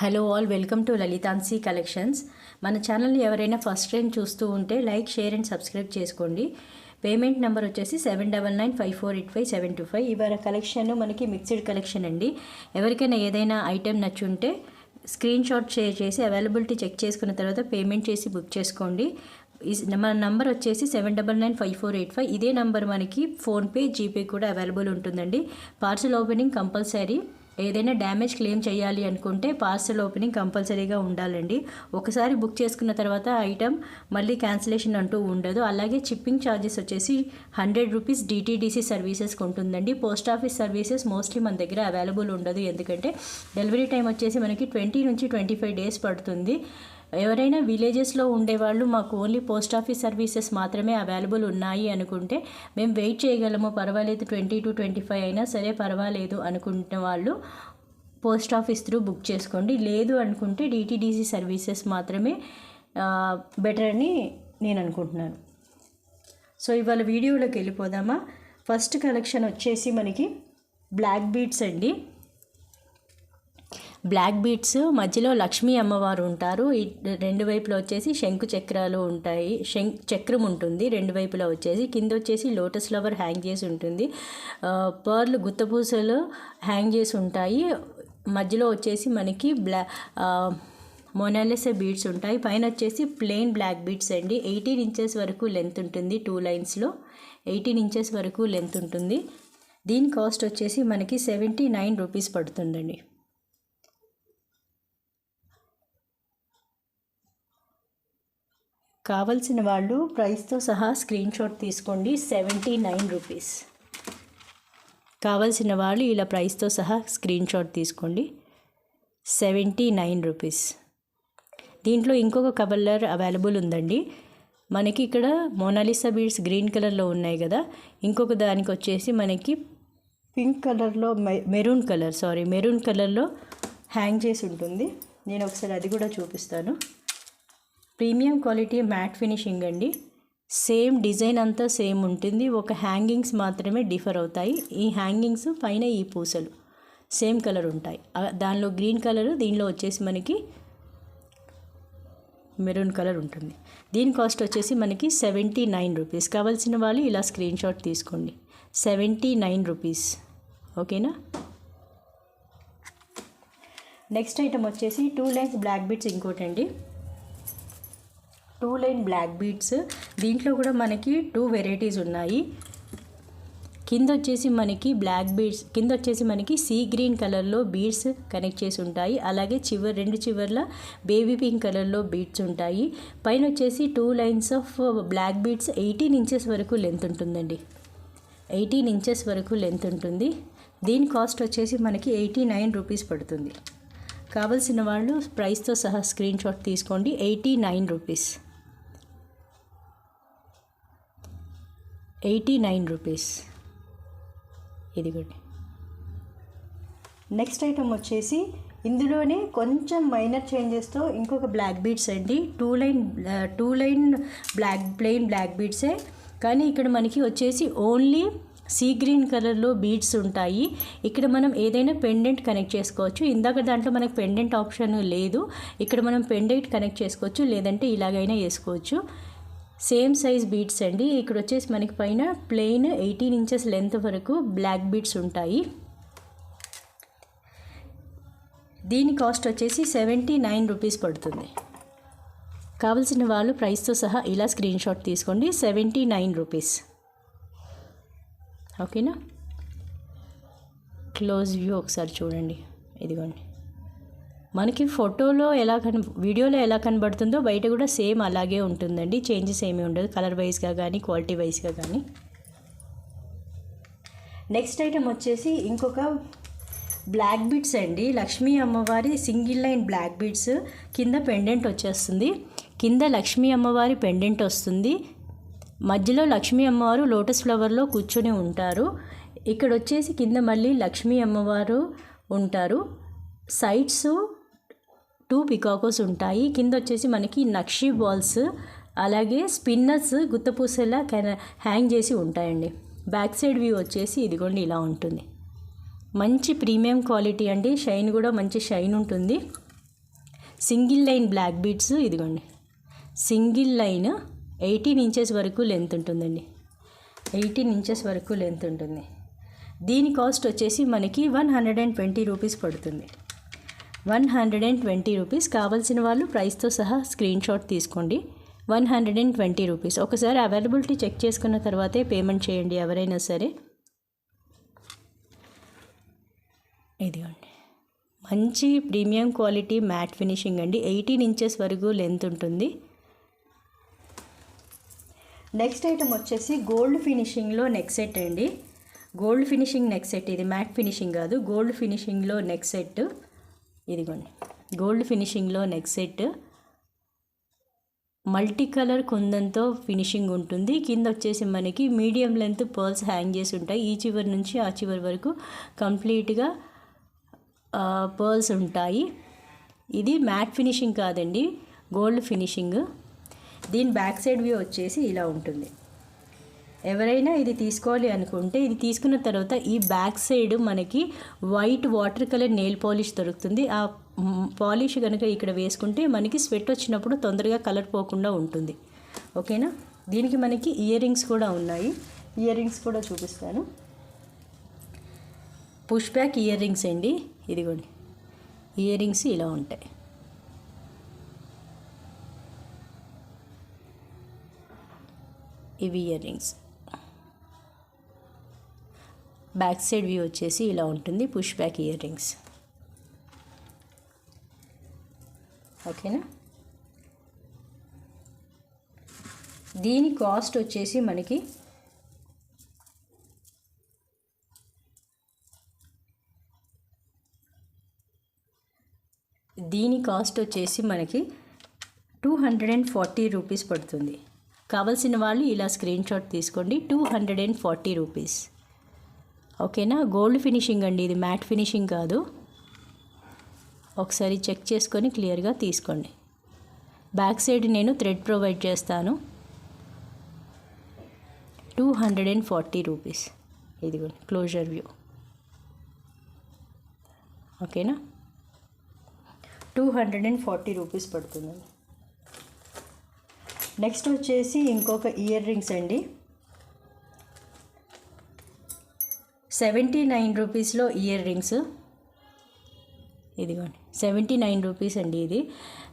Hello all, welcome to Lalithansi collections. మన ఛానల్ని ఎవరైనా ఫస్ట్ టైం చూస్తూ ఉంటే లైక్, షేర్ అండ్ సబ్స్క్రైబ్ చేసుకోండి. పేమెంట్ నెంబర్ వచ్చేసి 7995485725. ఇవాళ కలెక్షన్ మనకి మిక్స్డ్ కలెక్షన్ అండి. ఎవరికైనా ఏదైనా ఐటెం నచ్చుంటే స్క్రీన్ షాట్ షేర్ చేసి అవైలబిలిటీ చెక్ చేసుకున్న తర్వాత పేమెంట్ చేసి బుక్ చేసుకోండి. మన నంబర్ వచ్చేసి 7995485725. ఇదే నంబర్ మనకి ఫోన్పే, జీపే కూడా అవైలబుల్ ఉంటుందండి. Parcel opening compulsory. ఏదైనా డ్యామేజ్ క్లెయిమ్ చేయాలి అనుకుంటే పార్సల్ ఓపెనింగ్ కంపల్సరీగా ఉండాలండి. ఒకసారి బుక్ చేసుకున్న తర్వాత ఐటమ్ మళ్ళీ క్యాన్సిలేషన్ అంటూ ఉండదు. అలాగే షిప్పింగ్ ఛార్జెస్ వచ్చేసి 100 రూపీస్ డిటీడీసీ సర్వీసెస్కి ఉంటుందండి. పోస్ట్ ఆఫీస్ సర్వీసెస్ మోస్ట్లీ మన దగ్గర అవైలబుల్ ఉండదు, ఎందుకంటే డెలివరీ టైం వచ్చేసి మనకి 20 నుంచి 25 డేస్ పడుతుంది. ఎవరైనా విలేజెస్లో ఉండేవాళ్ళు మాకు ఓన్లీ పోస్ట్ ఆఫీస్ సర్వీసెస్ మాత్రమే అవైలబుల్ ఉన్నాయి అనుకుంటే మేము వెయిట్ చేయగలము, పర్వాలేదు 20 to 25 అయినా సరే పర్వాలేదు అనుకుంటున్న వాళ్ళు పోస్ట్ ఆఫీస్ త్రూ బుక్ చేసుకోండి. లేదు అనుకుంటే డిటీడీసీ సర్వీసెస్ మాత్రమే బెటర్ అని నేను అనుకుంటున్నాను. సో ఇవాళ వీడియోలోకి వెళ్ళిపోదామా. ఫస్ట్ కలెక్షన్ వచ్చేసి మనకి బ్లాక్ బీడ్స్ అండి. బ్లాక్ బీడ్స్ మధ్యలో లక్ష్మీ అమ్మవారు ఉంటారు. రెండు వైపులా వచ్చేసి శంకు చక్రాలు ఉంటాయి, చక్రం ఉంటుంది రెండు వైపులా వచ్చేసి. కింద వచ్చేసి లోటస్ ఫ్లవర్ హ్యాంగ్ చేసి ఉంటుంది. పర్ల్ గుత్తపూసలు హ్యాంగ్ చేసి ఉంటాయి. మధ్యలో వచ్చేసి మనకి మోనాలిసా బీడ్స్ ఉంటాయి. పైన వచ్చేసి ప్లెయిన్ బ్లాక్ బీడ్స్ అండి. 18 ఇంచెస్ వరకు లెంత్ ఉంటుంది. 2 లైన్స్లో 18 ఇంచెస్ వరకు లెంత్ ఉంటుంది. దీని కాస్ట్ వచ్చేసి మనకి 79 రూపీస్ పడుతుందండి. కావలసిన వాళ్ళు ప్రైస్తో సహా స్క్రీన్ షాట్ తీసుకోండి. 79 రూపీస్. కావలసిన వాళ్ళు ఇలా ప్రైస్తో సహా స్క్రీన్ షాట్ తీసుకోండి. 79 రూపీస్. దీంట్లో ఇంకొక కలర్ అవైలబుల్ ఉందండి మనకి. ఇక్కడ మోనాలిసా బీడ్స్ గ్రీన్ కలర్లో ఉన్నాయి కదా. ఇంకొక దానికి వచ్చేసి మనకి పింక్ కలర్లో మెరూన్ కలర్లో హ్యాంగ్ చేసి ఉంటుంది. నేను ఒకసారి అది కూడా చూపిస్తాను. ప్రీమియం క్వాలిటీ మ్యాట్ ఫినిషింగ్ అండి. సేమ్ డిజైన్ అంతా సేమ్ ఉంటుంది. ఒక హ్యాంగింగ్స్ మాత్రమే డిఫర్ అవుతాయి. ఈ హ్యాంగింగ్స్ పైన ఈ పూసలు సేమ్ కలర్ ఉంటాయి. దానిలో గ్రీన్ కలర్, దీనిలో వచ్చేసి మనకి మెరూన్ కలర్ ఉంటుంది. దీని కాస్ట్ వచ్చేసి మనకి 79 రూపీస్. కావాల్సిన వాళ్ళు ఇలా స్క్రీన్ షాట్ తీసుకోండి. 79 రూపీస్. ఓకేనా. నెక్స్ట్ ఐటమ్ వచ్చేసి 2 లైన్స్ బ్లాక్ బీడ్స్ ఇంకోటండి. 2 లైన్ బ్లాక్ బీడ్స్. దీంట్లో కూడా మనకి 2 వెరైటీస్ ఉన్నాయి. కింద వచ్చేసి మనకి బ్లాక్ బీడ్స్, కింద వచ్చేసి మనకి సీ గ్రీన్ కలర్లో బీడ్స్ కనెక్ట్ చేసి ఉంటాయి. అలాగే రెండు చివర్ల బేబీ పింక్ కలర్లో బీడ్స్ ఉంటాయి. పైన వచ్చేసి 2 lines of black beads 18 inches వరకు లెంత్ ఉంటుందండి. 18 ఇంచెస్ వరకు లెంత్ ఉంటుంది. దీని కాస్ట్ వచ్చేసి మనకి 89 రూపీస్ పడుతుంది. కావలసిన వాళ్ళు ప్రైస్తో సహా స్క్రీన్ షాట్ తీసుకోండి. 89 రూపీస్. 89 రూపీస్. ఇదిగోండి. నెక్స్ట్ ఐటమ్ వచ్చేసి ఇందులోనే కొంచెం మైనర్ చేంజెస్తో ఇంకొక బ్లాక్ బీడ్స్ అండి. 2 లైన్ ప్లెయిన్ బ్లాక్ బీడ్సే, కానీ ఇక్కడ మనకి వచ్చేసి ఓన్లీ సీ గ్రీన్ కలర్లో బీడ్స్ ఉంటాయి. ఇక్కడ మనం ఏదైనా పెండెంట్ కనెక్ట్ చేసుకోవచ్చు. ఇందాక దాంట్లో మనకు పెండెంట్ ఆప్షన్ లేదు. ఇక్కడ మనం పెండెంట్ కనెక్ట్ చేసుకోవచ్చు, లేదంటే ఇలాగైనా వేసుకోవచ్చు. సేమ్ సైజ్ బీడ్స్ అండి. ఇక్కడ వచ్చేసి మనకి పైన ప్లెయిన్ 18 ఇంచెస్ లెంత్ వరకు బ్లాక్ బీడ్స్ ఉంటాయి. దీని కాస్ట్ వచ్చేసి 79 రూపీస్ పడుతుంది. కావలసిన వాళ్ళు ప్రైస్తో సహా ఇలా స్క్రీన్ షాట్ తీసుకోండి. 79 రూపీస్. ఓకేనా. క్లోజ్ వ్యూ ఒకసారి చూడండి. ఇదిగోండి. మనకి వీడియోలో ఎలా కనబడుతుందో బయట కూడా సేమ్ అలాగే ఉంటుందండి. చేంజెస్ ఏమీ ఉండదు, కలర్ వైజ్గా కానీ క్వాలిటీ వైజ్గా కానీ. నెక్స్ట్ ఐటమ్ వచ్చేసి ఇంకొక బ్లాక్ బీడ్స్ అండి. లక్ష్మీ అమ్మవారి సింగిల్ లైన్ బ్లాక్ బీడ్స్. కింద పెండెంట్ వచ్చేస్తుంది. కింద లక్ష్మీ అమ్మవారి పెండెంట్ వస్తుంది. మధ్యలో లక్ష్మీ అమ్మవారు లోటస్ ఫ్లవర్లో కూర్చొని ఉంటారు. ఇక్కడ వచ్చేసి కింద మళ్ళీ లక్ష్మీ అమ్మవారు ఉంటారు. సైడ్స్ 2 పికాకోస్ ఉంటాయి. కింద వచ్చేసి మనకి నక్షి బాల్స్, అలాగే స్పిన్నర్స్ గుత్తపూసలా హ్యాంగ్ చేసి ఉంటాయండి. బ్యాక్ సైడ్ వ్యూ వచ్చేసి ఇదిగోండి ఇలా ఉంటుంది. మంచి ప్రీమియం క్వాలిటీ అండి. షైన్ కూడా మంచి షైన్ ఉంటుంది. సింగిల్ లైన్ బ్లాక్ బీడ్స్, ఇదిగోండి సింగిల్ లైన్ 18 ఇంచెస్ వరకు లెంత్ ఉంటుందండి. 18 ఇంచెస్ వరకు లెంత్ ఉంటుంది. దీని కాస్ట్ వచ్చేసి మనకి 120 రూపీస్ పడుతుంది. 120 రూపీస్. కావాల్సిన వాళ్ళు ప్రైస్తో సహా స్క్రీన్ షాట్ తీసుకోండి. 120 రూపీస్. ఒకసారి అవైలబిలిటీ చెక్ చేసుకున్న తర్వాతే పేమెంట్ చేయండి ఎవరైనా సరే. ఇదిగోండి మంచి ప్రీమియం క్వాలిటీ మ్యాట్ ఫినిషింగ్ అండి. 18 ఇంచెస్ వరకు లెంత్ ఉంటుంది. నెక్స్ట్ ఐటమ్ వచ్చేసి గోల్డ్ ఫినిషింగ్లో నెక్ సెట్ అండి. Gold finishing neck set. ఇది మ్యాట్ ఫినిషింగ్ కాదు, గోల్డ్ ఫినిషింగ్లో నెక్ సెట్. ఇదిగోండి గోల్డ్ ఫినిషింగ్లో నెక్ సెట్. మల్టీ కలర్ కుందంతో ఫినిషింగ్ ఉంటుంది. కింద వచ్చేసి మనకి మీడియం లెంత్ పర్ల్స్ హ్యాంగ్ చేసి ఉంటాయి. ఈ చివరి నుంచి ఆ చివరి వరకు కంప్లీట్గా పర్ల్స్ ఉంటాయి. ఇది మ్యాట్ ఫినిషింగ్ కాదండి, గోల్డ్ ఫినిషింగ్. దీని బ్యాక్ సైడ్ వ్యూ వచ్చేసి ఇలా ఉంటుంది. ఎవరైనా ఇది తీసుకోవాలి అనుకుంటే ఇది తీసుకున్న తర్వాత ఈ బ్యాక్ సైడ్ మనకి white water colour nail polish దొరుకుతుంది. ఆ పాలిష్ కనుక ఇక్కడ వేసుకుంటే మనకి స్వెట్ వచ్చినప్పుడు తొందరగా కలర్ పోకుండా ఉంటుంది. ఓకేనా. దీనికి మనకి ఇయర్ రింగ్స్ కూడా ఉన్నాయి. ఇయర్ రింగ్స్ కూడా చూపిస్తాను. పుష్ బ్యాక్ ఇయర్ రింగ్స్ అండి. ఇదిగోండి ఇయర్ రింగ్స్ ఇలా ఉంటాయి. ఇవి ear rings. Back side view వచ్చేసి ఇలా ఉంటుంది. Push back ear rings. ఓకేనా. దీని కాస్ట్ వచ్చేసి మనకి దీని కాస్ట్ వచ్చేసి మనకి 240 రూపీస్ పడుతుంది. కావాల్సిన వాళ్ళు ఇలా స్క్రీన్ షాట్ తీసుకోండి. 240 రూపీస్. ఓకేనా. గోల్డ్ ఫినిషింగ్ అండి, ఇది మ్యాట్ ఫినిషింగ్ కాదు. ఒకసారి చెక్ చేసుకొని క్లియర్గా తీసుకోండి. బ్యాక్ సైడ్ నేను థ్రెడ్ ప్రొవైడ్ చేస్తాను. 240 రూపీస్. ఇదిగోండి క్లోజర్ వ్యూ. ఓకేనా. 240 రూపీస్ పడుతుందండి. నెక్స్ట్ వచ్చేసి ఇంకొక ఇయర్ రింగ్స్ అండి. 79 రూపీస్లో ఇయర్ రింగ్స్. ఇదిగోండి 79 రూపీస్ అండి. ఇది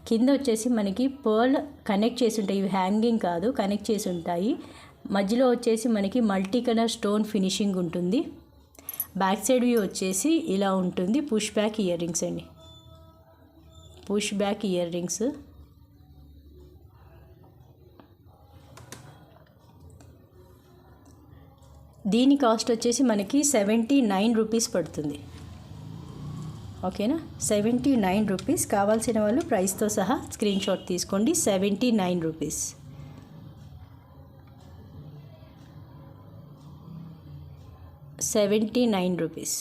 కింద వచ్చేసి మనకి పర్ల్ కనెక్ట్ చేసి ఉంటాయి. ఇవి హ్యాంగింగ్ కాదు, కనెక్ట్ చేసి ఉంటాయి. మధ్యలో వచ్చేసి మనకి మల్టీ కలర్ స్టోన్ ఫినిషింగ్ ఉంటుంది. బ్యాక్ సైడ్ వ్యూ వచ్చేసి ఇలా ఉంటుంది. పుష్ బ్యాక్ ఇయర్ రింగ్స్ అండి. Push back ear rings. దీని కాస్ట్ వచ్చేసి మనకి 79 రూపీస్ పడుతుంది. ఓకేనా. 79 రూపీస్. కావాల్సిన వాళ్ళు ప్రైస్తో సహా స్క్రీన్ షాట్ తీసుకోండి. 79 రూపీస్. రూపీస్.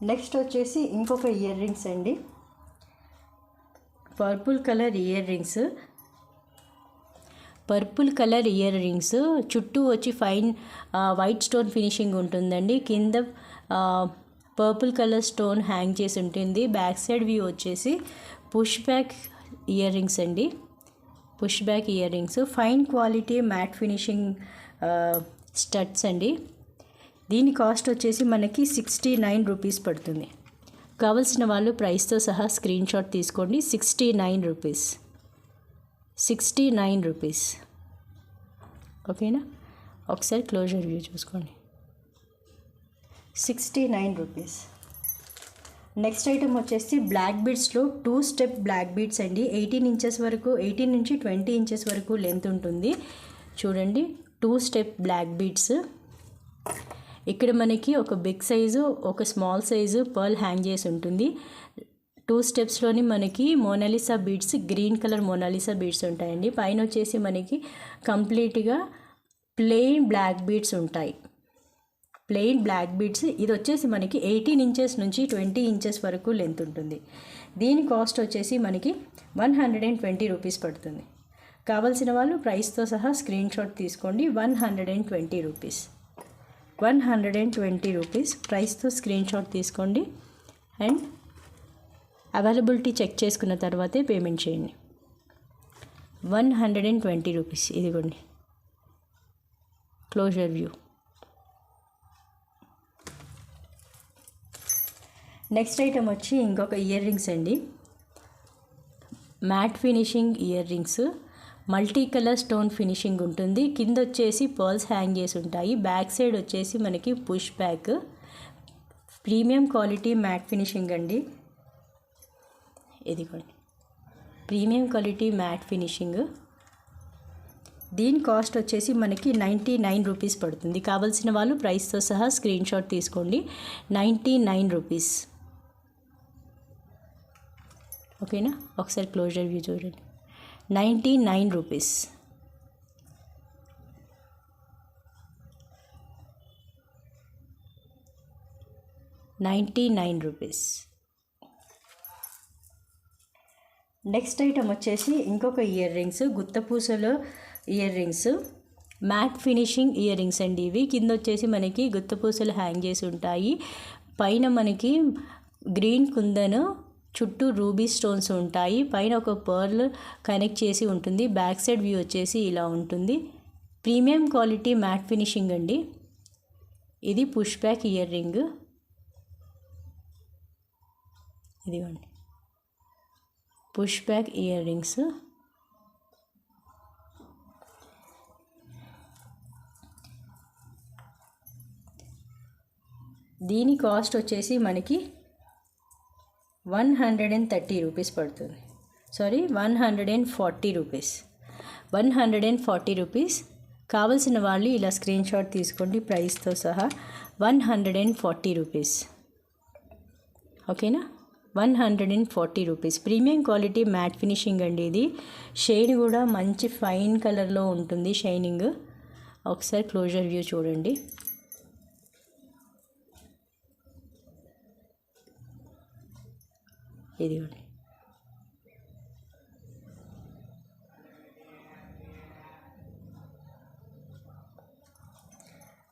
నెక్స్ట్ వచ్చేసి ఇంకొక ఇయర్ రింగ్స్ అండి. Purple colour ear rings. Purple colour ear rings చుట్టూ వచ్చి ఫైన్ వైట్ స్టోన్ ఫినిషింగ్ ఉంటుందండి. కింద పర్పుల్ కలర్ స్టోన్ హ్యాంగ్ చేసి ఉంటుంది. బ్యాక్ సైడ్ వ్యూ వచ్చేసి పుష్ బ్యాక్ ఇయర్ రింగ్స్ అండి. Push back ear rings. Fine quality matte finishing studs అండి. దీని కాస్ట్ వచ్చేసి మనకి 69 రూపీస్ పడుతుంది. కావలసిన వాళ్ళు ప్రైస్తో సహా స్క్రీన్ షాట్ తీసుకోండి. 69 రూపీస్. 69 రూపీస్. ఓకేనా. ఒకసారి క్లోజర్ వ్యూ చూసుకోండి. 69 రూపీస్. నెక్స్ట్ ఐటమ్ వచ్చేసి బ్లాక్ బీడ్స్లో 2 స్టెప్ బ్లాక్ బీడ్స్ అండి. 18 ఇంచెస్ వరకు, 18 నుంచి 20 ఇంచెస్ వరకు లెంత్ ఉంటుంది. చూడండి 2 స్టెప్ బ్లాక్ బీడ్స్. ఇక్కడ మనకి ఒక బిగ్ సైజు, ఒక స్మాల్ సైజు పర్ల్ హ్యాంగ్ చేసి ఉంటుంది. 2 స్టెప్స్లోని మనకి Mona Lisa beads, green colour Mona Lisa beads ఉంటాయండి. పైన వచ్చేసి మనకి కంప్లీట్గా ప్లెయిన్ బ్లాక్ బీడ్స్ ఉంటాయి. Plain black beads. ఇది వచ్చేసి మనకి 18 ఇంచెస్ నుంచి 20 ఇంచెస్ వరకు లెంత్ ఉంటుంది. దీని కాస్ట్ వచ్చేసి మనకి 120 రూపీస్ పడుతుంది. కావాల్సిన వాళ్ళు ప్రైస్తో సహా స్క్రీన్ షాట్ తీసుకోండి. 120 రూపీస్, 120 రూపీస్ ప్రైస్తో స్క్రీన్ షాట్ తీసుకోండి. అండ్ అవైలబిలిటీ చెక్ చేసుకున్న తర్వాతే పేమెంట్ చేయండి. 120 రూపీస్. ఇదిగోండి క్లోజర్ వ్యూ. నెక్స్ట్ ఐటమ్ వచ్చి ఇంకొక ఇయర్ రింగ్స్ అండి. Mat finishing ear rings, multi colour stone finishing ఉంటుంది. కింద వచ్చేసి పర్ల్స్ హ్యాంగ్ చేసి ఉంటాయి. బ్యాక్ సైడ్ వచ్చేసి మనకి push back. Premium quality matte finishing అండి. ఇదిగోండి ప్రీమియం క్వాలిటీ మ్యాట్ ఫినిషింగ్. దీని కాస్ట్ వచ్చేసి మనకి 99 రూపీస్ పడుతుంది. కావాల్సిన వాళ్ళు ప్రైస్తో సహా స్క్రీన్ షాట్ తీసుకోండి. 99 రూపీస్. ఓకేనా? ఒకసారి క్లోజర్ వ్యూ చూడండి. 99 రూపీస్. రూపీస్. నెక్స్ట్ ఐటమ్ వచ్చేసి ఇంకొక ఇయర్ రింగ్స్, గుత్తపూసలో ear rings, matte finishing ear rings అండి. ఇవి కింద వచ్చేసి మనకి గుత్తపూసలు హ్యాంగ్ చేసి ఉంటాయి. పైన మనకి గ్రీన్ కుందను, చుట్టూ రూబీ స్టోన్స్ ఉంటాయి. పైన ఒక పర్ల్ కనెక్ట్ చేసి ఉంటుంది. బ్యాక్ సైడ్ వ్యూ వచ్చేసి ఇలా ఉంటుంది. ప్రీమియం క్వాలిటీ మ్యాట్ ఫినిషింగ్ అండి. ఇది పుష్ బ్యాక్ ఇయర్ రింగ్. ఇదిగోండి పుష్ బ్యాక్ ఇయర్ రింగ్స్. దీని కాస్ట్ వచ్చేసి మనకి 130 రూపీస్ పడుతుంది. 140 రూపీస్. 140 రూపీస్. కావలసిన వాళ్ళు ఇలా స్క్రీన్ షాట్ తీసుకోండి ప్రైస్తో సహా. 140 రూపీస్. ఓకేనా? 140 rupees. Premium quality matte finishing అండి. ఇది షేడ్ కూడా మంచి ఫైన్ కలర్లో ఉంటుంది, షైనింగ్. ఒకసారి క్లోజర్ వ్యూ చూడండి. ఇదిగోండి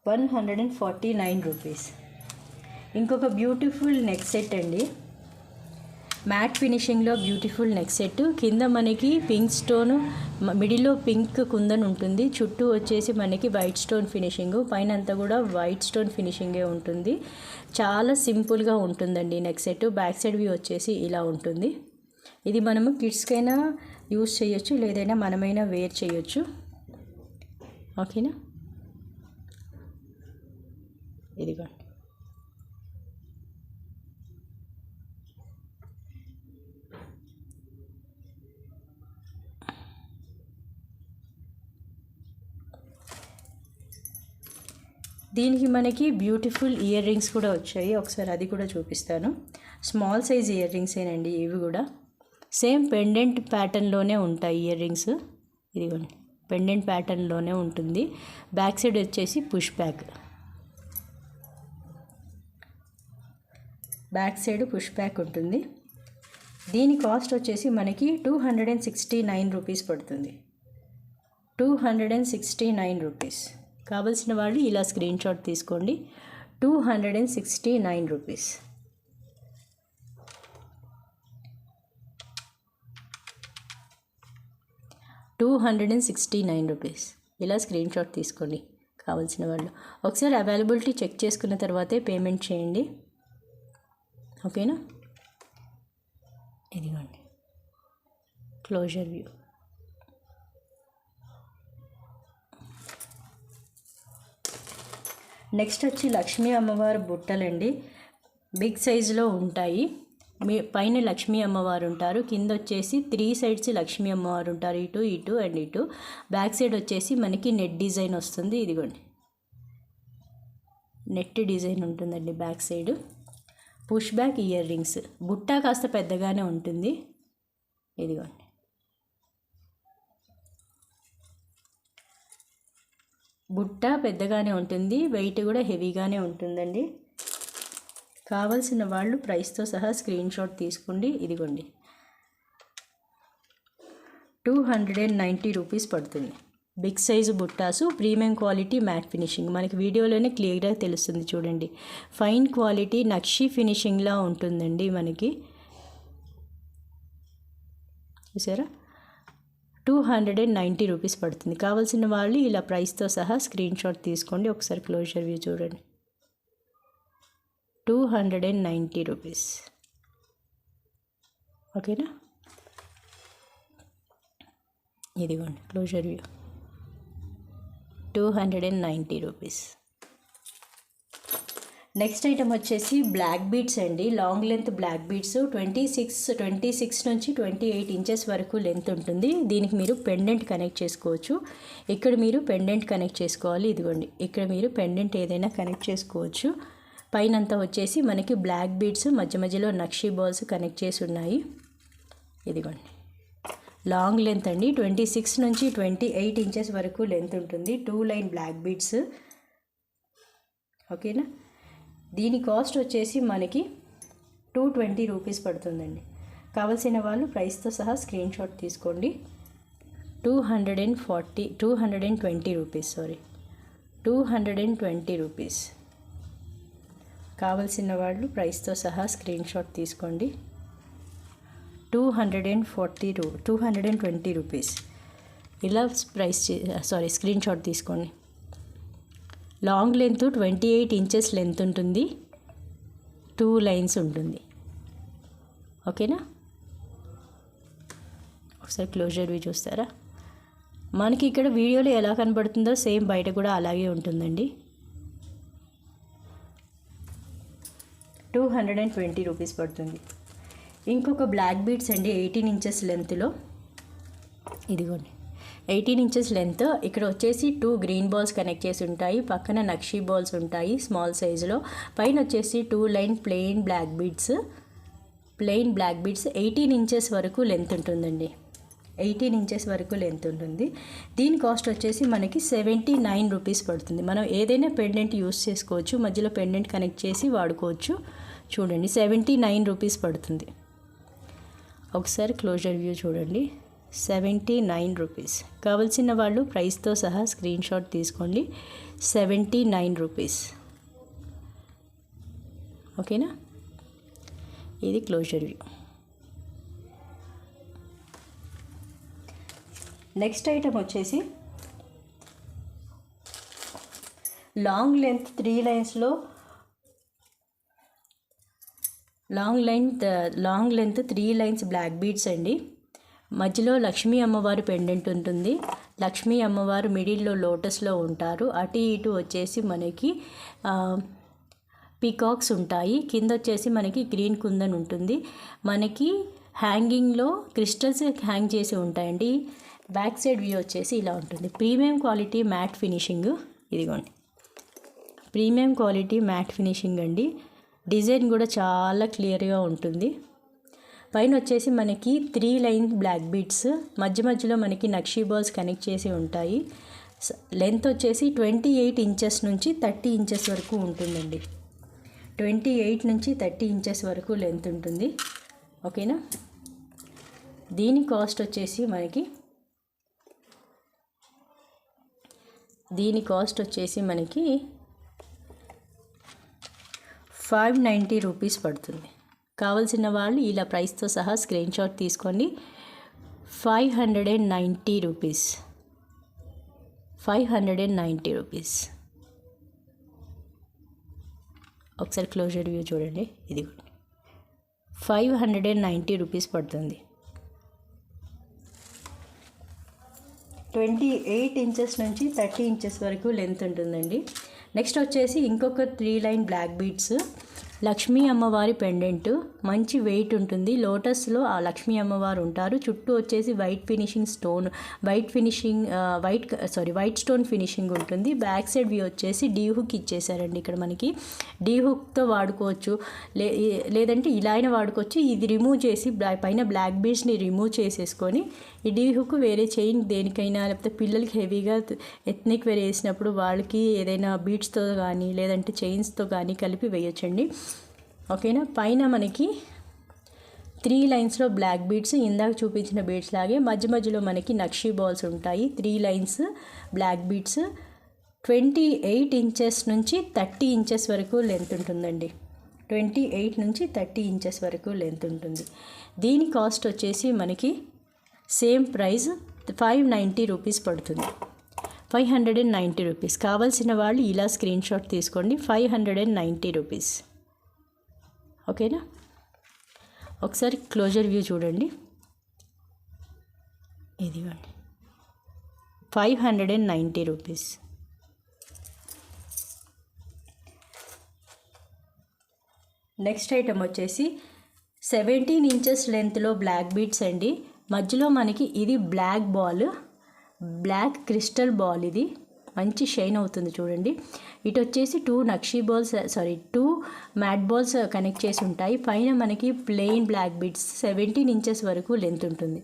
$149 రూపీస్. ఇంకొక బ్యూటిఫుల్ నెక్ సెట్ అండి. మ్యాట్ ఫినిషింగ్లో బ్యూటిఫుల్ నెక్ సెట్. కింద మనకి పింక్ స్టోన్, మిడిల్లో పింక్ కుందన్ ఉంటుంది. చుట్టూ వచ్చేసి మనకి వైట్ స్టోన్ ఫినిషింగ్. పైన అంతా కూడా వైట్ స్టోన్ ఫినిషింగే ఉంటుంది. చాలా సింపుల్గా ఉంటుందండి neck set. Back side view వచ్చేసి ఇలా ఉంటుంది. ఇది మనము కిడ్స్కైనా యూస్ చేయొచ్చు, లేదైనా మనమైనా వేర్ చేయొచ్చు. ఓకేనా? ఇదిగోండి దీనికి మనకి బ్యూటిఫుల్ ఇయర్ రింగ్స్ కూడా వచ్చాయి. ఒకసారి అది కూడా చూపిస్తాను. స్మాల్ సైజ్ ఇయర్ రింగ్సేనండి ఇవి కూడా. సేమ్ పెండెంట్ ప్యాటర్న్లోనే ఉంటాయి ఇయర్ రింగ్స్. ఇదిగోండి పెండెంట్ ప్యాటర్న్లోనే ఉంటుంది. బ్యాక్ సైడ్ వచ్చేసి push back. Back side push back ఉంటుంది. దీని కాస్ట్ వచ్చేసి మనకి 269 రూపీస్ పడుతుంది. 269 రూపీస్. కావలసిన వాళ్ళు ఇలా స్క్రీన్ షాట్ తీసుకోండి. 269 రూపీస్. రూపీస్. ఇలా స్క్రీన్ షాట్ తీసుకోండి కావాల్సిన వాళ్ళు. ఒకసారి అవైలబిలిటీ చెక్ చేసుకున్న తర్వాతే పేమెంట్ చేయండి. ఓకేనా? ఇదిగోండి క్లోజర్ వ్యూ. నెక్స్ట్ వచ్చి లక్ష్మీ అమ్మవారు బుట్టలండి. బిగ్ సైజులో ఉంటాయి. పైన లక్ష్మీ అమ్మవారు ఉంటారు. కింద వచ్చేసి 3 సైడ్స్ లక్ష్మీ అమ్మవారు ఉంటారు. ఇటు ఇటు అండ్ ఇటు. బ్యాక్ సైడ్ వచ్చేసి మనకి నెట్ డిజైన్ వస్తుంది. ఇదిగోండి నెట్ డిజైన్ ఉంటుందండి back side. Push back ear rings. బుట్ట కాస్త పెద్దగానే ఉంటుంది. ఇదిగోండి బుట్ట పెద్దగానే ఉంటుంది. వెయిట్ కూడా హెవీగానే ఉంటుందండి. కావలసిన వాళ్ళు ప్రైస్తో సహా స్క్రీన్ షాట్ తీసుకోండి. ఇదిగోండి 290 రూపీస్ పడుతుంది. బిగ్ సైజు బుట్టాసు, ప్రీమియం క్వాలిటీ మ్యాట్ ఫినిషింగ్. మనకి వీడియోలోనే క్లియర్గా తెలుస్తుంది చూడండి. ఫైన్ క్వాలిటీ నక్షి ఫినిషింగ్లా ఉంటుందండి మనకి. చూసారా, 290 రూపీస్ పడుతుంది. కావాల్సిన వాళ్ళు ఇలా ప్రైస్తో సహా స్క్రీన్ షాట్ తీసుకోండి. ఒకసారి క్లోజర్ వ్యూ చూడండి. 290 రూపీస్. ఓకేనా, ఇదిగోండి closer view. 290 rupees. Next item వచ్చేసి బ్లాక్ బీడ్స్ అండి. లాంగ్ లెంత్ బ్లాక్ బీడ్స్ 26 నుంచి 28 ఇంచెస్ వరకు లెంత్ ఉంటుంది. దీనికి మీరు పెండెంట్ కనెక్ట్ చేసుకోవచ్చు. ఇక్కడ మీరు పెండెంట్ కనెక్ట్ చేసుకోవాలి. ఇదిగోండి, ఇక్కడ మీరు పెండెంట్ ఏదైనా కనెక్ట్ చేసుకోవచ్చు. పైనంతా వచ్చేసి మనకి బ్లాక్ బీడ్స్, మధ్య మధ్యలో నక్షి బాల్స్ కనెక్ట్ చేసి ఉన్నాయి. ఇదిగోండి, లాంగ్ లెంత్ అండి. 26 నుంచి 28 ఇంచెస్ వరకు లెంత్ ఉంటుంది. 2 లైన్ బ్లాక్ బీడ్స్. ఓకేనా, దీని కాస్ట్ వచ్చేసి మనకి 220 రూపీస్ పడుతుందండి. కావాల్సిన వాళ్ళు ప్రైస్తో సహా స్క్రీన్ షాట్ తీసుకోండి. 220 రూపీస్. 220 రూపీస్. కావాల్సిన వాళ్ళు ప్రైస్తో సహా స్క్రీన్ షాట్ తీసుకోండి. 220 రూపీస్. ఇలా స్క్రీన్ షాట్ తీసుకోండి. లాంగ్ లెంత్ 28 ఇంచెస్ లెంత్ ఉంటుంది. 2 లైన్స్ ఉంటుంది. ఓకేనా, ఒకసారి క్లోజర్ వ్యూ చూస్తారా. మనకి ఇక్కడ వీడియోలో ఎలా కనబడుతుందో సేమ్ బయట కూడా అలాగే ఉంటుందండి. 220 రూపీస్ పడుతుంది. ఇంకొక బ్లాక్ బీడ్స్ అండి 18 ఇంచెస్ లెంత్లో. ఇదిగోండి, 18 ఇంచెస్ లెంత్. ఇక్కడ వచ్చేసి 2 గ్రీన్ బాల్స్ కనెక్ట్ చేసి ఉంటాయి. పక్కన నక్షి బాల్స్ ఉంటాయి స్మాల్ సైజులో. పైన వచ్చేసి 2 line plain black beads. 18 inches వరకు లెంత్ ఉంటుందండి. 18 ఇంచెస్ వరకు లెంత్ ఉంటుంది. దీని కాస్ట్ వచ్చేసి మనకి 79 రూపీస్ పడుతుంది. మనం ఏదైనా పెండెంట్ యూస్ చేసుకోవచ్చు. మధ్యలో పెండెంట్ కనెక్ట్ చేసి వాడుకోవచ్చు. చూడండి, 79 రూపీస్ పడుతుంది. ఒకసారి క్లోజర్ వ్యూ చూడండి. 79 రూపీస్. కావాల్సిన వాళ్ళు ప్రైస్తో సహా స్క్రీన్ షాట్ తీసుకోండి. 79 రూపీస్. ఓకేనా, ఇది క్లోజర్ వ్యూ. నెక్స్ట్ ఐటమ్ వచ్చేసి లాంగ్ లెంత్ 3 లైన్స్లో long length 3 lines black beads అండి. మధ్యలో లక్ష్మీ అమ్మవారి పెండెంట్ ఉంటుంది. లక్ష్మీ అమ్మవారు మిడిల్లో లోటస్లో ఉంటారు. అటు ఇటు వచ్చేసి మనకి పీకాక్స్ ఉంటాయి. కింద వచ్చేసి మనకి గ్రీన్ కుందన్ ఉంటుంది. మనకి హ్యాంగింగ్లో క్రిస్టల్స్ హ్యాంగ్ చేసి ఉంటాయండి. బ్యాక్ సైడ్ వ్యూ వచ్చేసి ఇలా ఉంటుంది. Premium quality matte finishing. ఇదిగోండి, ప్రీమియం క్వాలిటీ మ్యాట్ ఫినిషింగ్ అండి. డిజైన్ కూడా చాలా క్లియర్గా ఉంటుంది. పైన వచ్చేసి మనకి 3 లైన్ బ్లాక్ బీడ్స్. మధ్య మధ్యలో మనకి నక్షి బాల్స్ కనెక్ట్ చేసి ఉంటాయి. లెంత్ వచ్చేసి 28 ఇంచెస్ నుంచి 30 ఇంచెస్ వరకు ఉంటుందండి. 28 నుంచి 30 ఇంచెస్ వరకు లెంత్ ఉంటుంది. ఓకేనా, దీని కాస్ట్ వచ్చేసి మనకి 590 రూపీస్ పడుతుంది. కావాల్సిన వాళ్ళు ఇలా ప్రైస్తో సహా స్క్రీన్ షాట్ తీసుకోండి. 590 రూపీస్. 590 రూపీస్. ఒకసారి క్లోజర్ వ్యూ చూడండి. ఇది 590 రూపీస్ పడుతుంది. 28 ఇంచెస్ నుంచి 30 ఇంచెస్ వరకు లెంత్ ఉంటుందండి. నెక్స్ట్ వచ్చేసి ఇంకొక 3 లైన్ బ్లాక్ బీడ్స్. లక్ష్మీ అమ్మవారి పెండెంట్ మంచి వెయిట్ ఉంటుంది. లోటస్లో ఆ లక్ష్మీ అమ్మవారు ఉంటారు. చుట్టూ వచ్చేసి వైట్ స్టోన్ ఫినిషింగ్ ఉంటుంది. బ్యాక్ సైడ్ వ్యూ వచ్చేసి డీ హుక్ ఇచ్చేసారండి. ఇక్కడ మనకి డీ హుక్తో వాడుకోవచ్చు, లేదంటే ఇలా అయినా వాడుకోవచ్చు. ఇది రిమూవ్ చేసి పైన బ్లాక్ బీడ్స్ని రిమూవ్ చేసేసుకొని ఈ డీ హుక్ వేరే చైన్ దేనికైనా, లేకపోతే పిల్లలకి హెవీగా ఎత్నిక్ వేర్ వేసినప్పుడు వాళ్ళకి ఏదైనా బీడ్స్తో కానీ లేదంటే చైన్స్తో కానీ కలిపి వేయొచ్చండి. ఓకేనా, పైన మనకి 3 లైన్స్లో బ్లాక్ బీడ్స్, ఇందాక చూపించిన బీడ్స్ లాగే మధ్య మధ్యలో మనకి నక్షీ బాల్స్ ఉంటాయి. 3 లైన్స్ బ్లాక్ బీడ్స్. 28 ఇంచెస్ నుంచి 30 ఇంచెస్ వరకు లెంత్ ఉంటుందండి. 28 నుంచి 30 ఇంచెస్ వరకు లెంత్ ఉంటుంది. దీని కాస్ట్ వచ్చేసి మనకి సేమ్ ప్రైస్ 590 రూపీస్ పడుతుంది. 590 రూపీస్. కావాల్సిన వాళ్ళు ఇలా స్క్రీన్ షాట్ తీసుకోండి. 590 రూపీస్. ఓకేనా? ఒకసారి క్లోజర్ వ్యూ చూడండి. ఇదిగోండి 590 రూపీస్. నెక్స్ట్ ఐటమ్ వచ్చేసి 17 ఇంచెస్ లెంత్లో బ్లాక్ బీడ్స్ అండి. మధ్యలో మనకి ఇది black ball, black crystal ball. ఇది మంచి షైన్ అవుతుంది చూడండి. ఇటు వచ్చేసి 2 నక్షీ బాల్స్, 2 మ్యాట్ బాల్స్ కనెక్ట్ చేసి ఉంటాయి. పైన మనకి ప్లెయిన్ బ్లాక్ బీడ్స్. 17 ఇంచెస్ వరకు లెంత్ ఉంటుంది.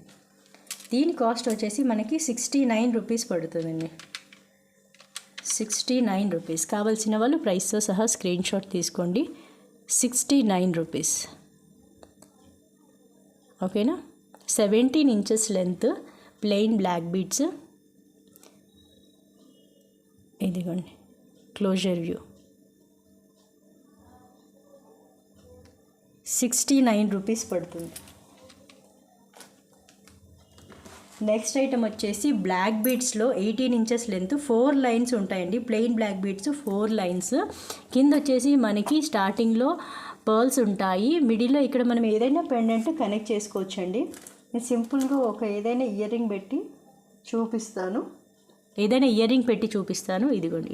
దీని కాస్ట్ వచ్చేసి మనకి 69 రూపీస్ పడుతుందండి. 69 రూపీస్. కావాల్సిన వాళ్ళు ప్రైస్తో సహా స్క్రీన్ షాట్ తీసుకోండి. 69 రూపీస్. ఓకేనా? 17 inches length, plain black beads. ఇదిగోండి క్లోజర్ వ్యూ. 69 రూపీస్ పడుతుంది. నెక్స్ట్ ఐటమ్ వచ్చేసి బ్లాక్ బీడ్స్లో 18 ఇంచెస్ లెంత్, 4 లైన్స్ ఉంటాయండి. Plain black beads 4 lines. కింద వచ్చేసి మనకి స్టార్టింగ్లో పర్ల్స్ ఉంటాయి. మిడిల్లో ఇక్కడ మనం ఏదైనా పెండెంట్ కనెక్ట్ చేసుకోవచ్చండి. నేను సింపుల్గా ఏదైనా ఇయర్ రింగ్ పెట్టి చూపిస్తాను. ఇదిగోండి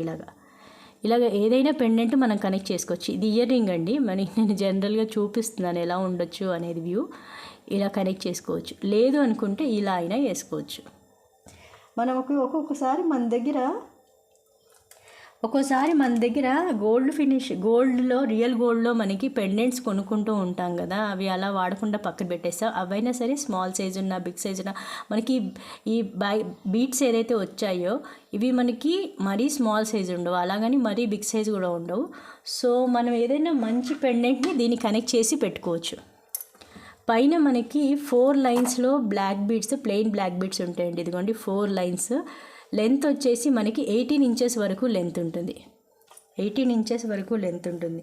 ఇలాగ ఏదైనా పెండెంట్ మనం కనెక్ట్ చేసుకోవచ్చు. ఇది ఇయర్ రింగ్ అండి. నేను జనరల్గా చూపిస్తున్నాను ఎలా ఉండొచ్చు అనేది వ్యూ. ఇలా కనెక్ట్ చేసుకోవచ్చు. లేదు అనుకుంటే ఇలా అయినా వేసుకోవచ్చు. మనం ఒక్కొక్కసారి మన దగ్గర గోల్డ్లో రియల్ గోల్డ్లో మనకి పెండెంట్స్ కొనుక్కుంటూ ఉంటాం కదా. అవి అలా వాడకుండా పక్కన పెట్టేస్తాం. అవైనా సరే స్మాల్ సైజు ఉన్న, బిగ్ సైజు ఉన్న, మనకి ఈ బీట్స్ ఏదైతే వచ్చాయో ఇవి మనకి మరీ స్మాల్ సైజు ఉండవు, అలాగని మరీ బిగ్ సైజు కూడా ఉండవు. సో మనం ఏదైనా మంచి పెండెంట్ని దీన్ని కనెక్ట్ చేసి పెట్టుకోవచ్చు. పైన మనకి 4 లైన్స్లో black beads, plain black beads ఉంటాయండి. ఇదిగోండి 4 లైన్స్. లెంత్ వచ్చేసి మనకి 18 ఇంచెస్ వరకు లెంత్ ఉంటుంది. 18 ఇంచెస్ వరకు లెంత్ ఉంటుంది.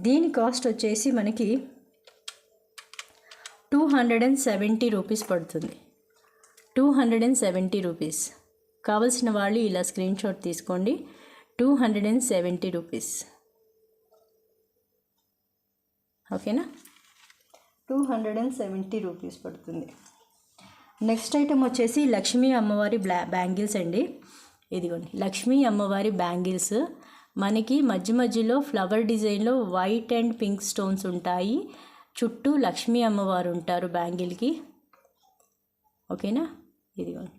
దీని కాస్ట్ వచ్చేసి మనకి 270 రూపీస్ పడుతుంది. 270 రూపీస్. కావాల్సిన వాళ్ళు ఇలా స్క్రీన్ షాట్ తీసుకోండి. 270 రూపీస్. ఓకేనా? 270 రూపీస్ పడుతుంది. నెక్స్ట్ ఐటమ్ వచ్చేసి లక్ష్మీ అమ్మవారి బ్యాంగిల్స్ అండి. ఇదిగోండి లక్ష్మీ అమ్మవారి బ్యాంగిల్స్. మనకి మధ్యలో ఫ్లవర్ డిజైన్లో వైట్ అండ్ పింక్ స్టోన్స్ ఉంటాయి. చుట్టూ లక్ష్మీ అమ్మవారు ఉంటారు బ్యాంగిల్కి. ఓకేనా? ఇదిగోండి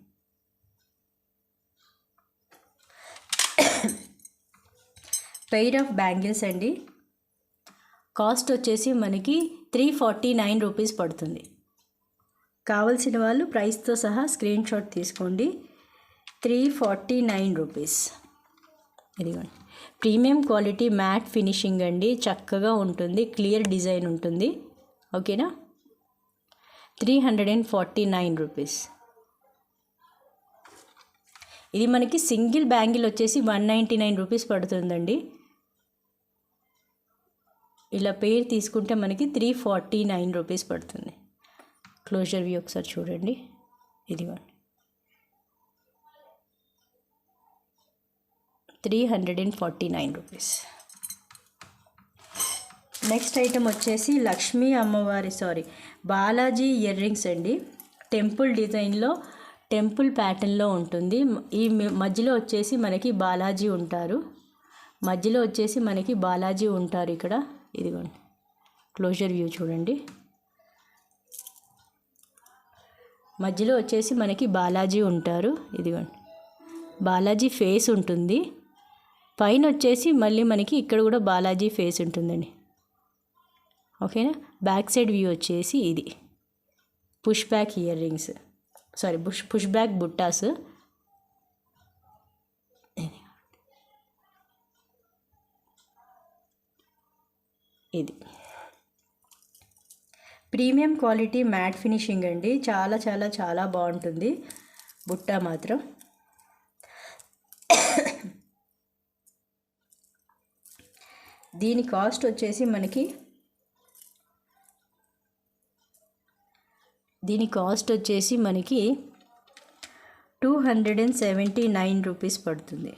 పెయిర్ ఆఫ్ బ్యాంగిల్స్ అండి. కాస్ట్ వచ్చేసి మనకి 349 రూపీస్ పడుతుంది. కావలసిన వాళ్ళు ప్రైస్తో సహా స్క్రీన్ షాట్ తీసుకోండి. 349 రూపీస్. ఇదిగోండి ప్రీమియం క్వాలిటీ మ్యాట్ ఫినిషింగ్ అండి. చక్కగా ఉంటుంది, క్లియర్ డిజైన్ ఉంటుంది. ఓకేనా? 349 రూపీస్. ఇది మనకి సింగిల్ బ్యాంగిల్ వచ్చేసి 199 రూపీస్ పడుతుందండి. ఇలా పేరు తీసుకుంటే మనకి 349 రూపీస్ పడుతుంది. క్లోజర్ వ్యూ ఒకసారి చూడండి. ఇదిగోండి 349 రూపీస్. నెక్స్ట్ ఐటమ్ వచ్చేసి లక్ష్మీ అమ్మవారి బాలాజీ ఇయర్ రింగ్స్ అండి. టెంపుల్ డిజైన్లో, టెంపుల్ ప్యాటర్న్లో ఉంటుంది. ఈ మధ్యలో వచ్చేసి మనకి బాలాజీ ఉంటారు. ఇక్కడ. ఇదిగోండి క్లోజర్ వ్యూ చూడండి. మధ్యలో వచ్చేసి మనకి బాలాజీ ఉంటారు. ఇదిగోండి బాలాజీ ఫేస్ ఉంటుంది. పైన వచ్చేసి మళ్ళీ మనకి ఇక్కడ కూడా బాలాజీ ఫేస్ ఉంటుందండి. ఓకేనా? బ్యాక్ సైడ్ వ్యూ వచ్చేసి ఇది push back ear rings, push back బుట్టాస్. ఇది ప్రీమియం క్వాలిటీ మ్యాట్ ఫినిషింగ్ అండి. చాలా చాలా చాలా బాగుంటుంది బుట్ట మాత్రం. దీని కాస్ట్ వచ్చేసి మనకి 279 రూపీస్ పడుతుంది.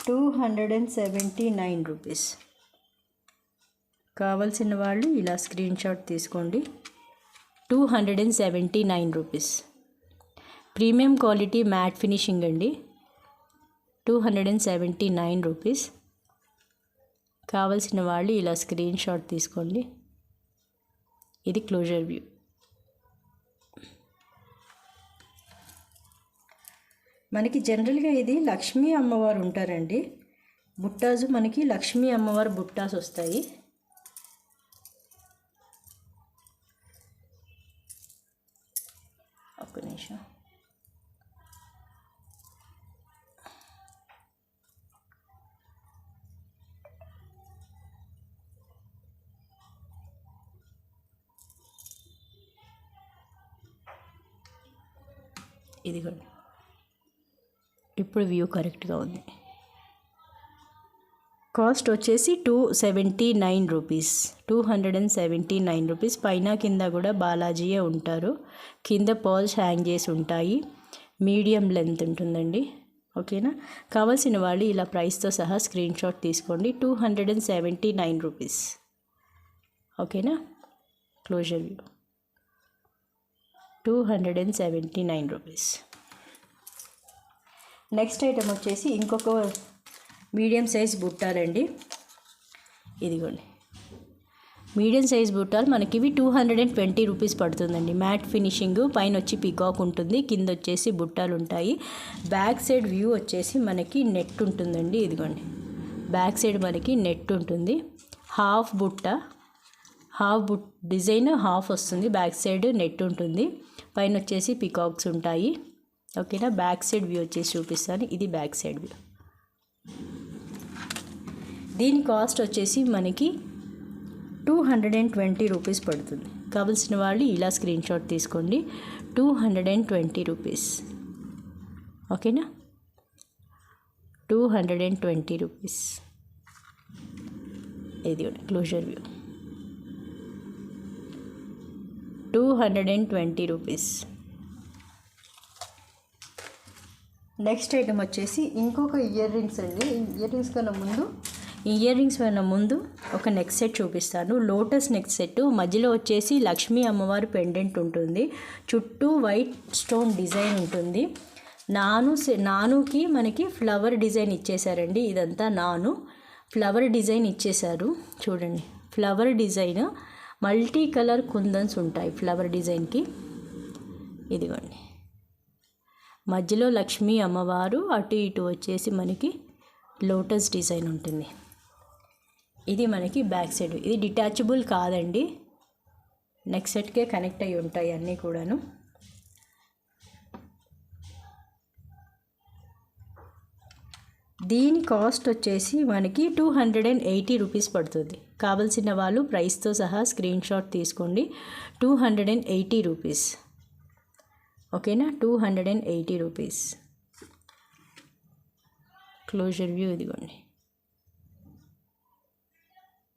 279 రూపీస్. కావాల్సిన వాళ్ళు ఇలా స్క్రీన్ షాట్ తీసుకోండి. 279 rupees. Premium quality matte finishing అండి. 279 రూపీస్. కావాల్సిన వాళ్ళు ఇలా స్క్రీన్ షాట్ తీసుకోండి. ఇది క్లోజర్ వ్యూ. మనకి జనరల్గా ఇది లక్ష్మీ అమ్మవారు ఉంటారండి. బుట్టాసు మనకి లక్ష్మీ అమ్మవారు బుట్టాస్ వస్తాయి. ఒక్క నిమిషం. ఇదిగోండి, ఇప్పుడు వ్యూ కరెక్ట్గా ఉంది. కాస్ట్ వచ్చేసి 279 రూపీస్. 279 రూపీస్. పైన కింద కూడా బాలాజీయే ఉంటారు. కింద పర్ల్స్ హ్యాంగ్ చేసి ఉంటాయి. మీడియం లెంత్ ఉంటుందండి. ఓకేనా? కావాల్సిన వాళ్ళు ఇలా ప్రైస్తో సహా స్క్రీన్ షాట్ తీసుకోండి. 279 రూపీస్. ఓకేనా? Closer view 279 rupees. Next item వచ్చేసి ఇంకొక మీడియం సైజ్ బుట్టాలండి. ఇదిగోండి, మీడియం సైజ్ బుట్టాలు మనకి ఇవి 220 రూపీస్ పడుతుందండి. మ్యాట్ ఫినిషింగ్, పైన వచ్చి పీకాక్ ఉంటుంది, కింద వచ్చేసి బుట్టాలు ఉంటాయి. బ్యాక్ సైడ్ వ్యూ వచ్చేసి మనకి నెట్ ఉంటుందండి. ఇదిగోండి, బ్యాక్ సైడ్ మనకి నెట్ ఉంటుంది. హాఫ్ డిజైన్ హాఫ్ వస్తుంది. బ్యాక్ సైడ్ నెట్ ఉంటుంది. పైన వచ్చేసి పీకాక్స్ ఉంటాయి. ఓకేనా? బ్యాక్ సైడ్ వ్యూ వచ్చేసి చూపిస్తాను. ఇది బ్యాక్ సైడ్ వ్యూ. దీని కాస్ట్ వచ్చేసి మనకి 220 రూపీస్ పడుతుంది. కావాల్సిన వాళ్ళు ఇలా స్క్రీన్ షాట్ తీసుకోండి. 220 రూపీస్. ఓకేనా? 220 రూపీస్. ఇది closer view. 220 rupees. Next item వచ్చేసి ఇంకొక ఇయర్ రింగ్స్ అండి. ఇయర్ రింగ్స్ కన్నా ముందు ఒక నెక్ సెట్ చూపిస్తాను. Lotus neck set. మధ్యలో వచ్చేసి లక్ష్మీ అమ్మవారి పెండెంట్ ఉంటుంది. చుట్టూ వైట్ స్టోన్ డిజైన్ ఉంటుంది. నానుకి మనకి ఫ్లవర్ డిజైన్ ఇచ్చేసారండి. ఇదంతా ఫ్లవర్ డిజైన్ ఇచ్చేసారు. చూడండి, ఫ్లవర్ డిజైన్. మల్టీ కలర్ కుందన్స్ ఉంటాయి ఫ్లవర్ డిజైన్కి. ఇదిగోండి, మధ్యలో లక్ష్మీ అమ్మవారు, అటు ఇటు వచ్చేసి మనకి లోటస్ డిజైన్ ఉంటుంది. ఇది మనకి బ్యాక్ సైడ్. ఇది డిటాచబుల్ కాదండి, నెక్ సెట్కే కనెక్ట్ అయి ఉంటాయి అన్నీ కూడాను. దీని కాస్ట్ వచ్చేసి మనకి 280 రూపీస్ పడుతుంది. కావలసిన వాళ్ళు ప్రైస్తో సహా స్క్రీన్ షాట్ తీసుకోండి. 280 రూపీస్. ఓకేనా? 280 రూపీస్. క్లోజర్ వ్యూ ఇదిగోండి,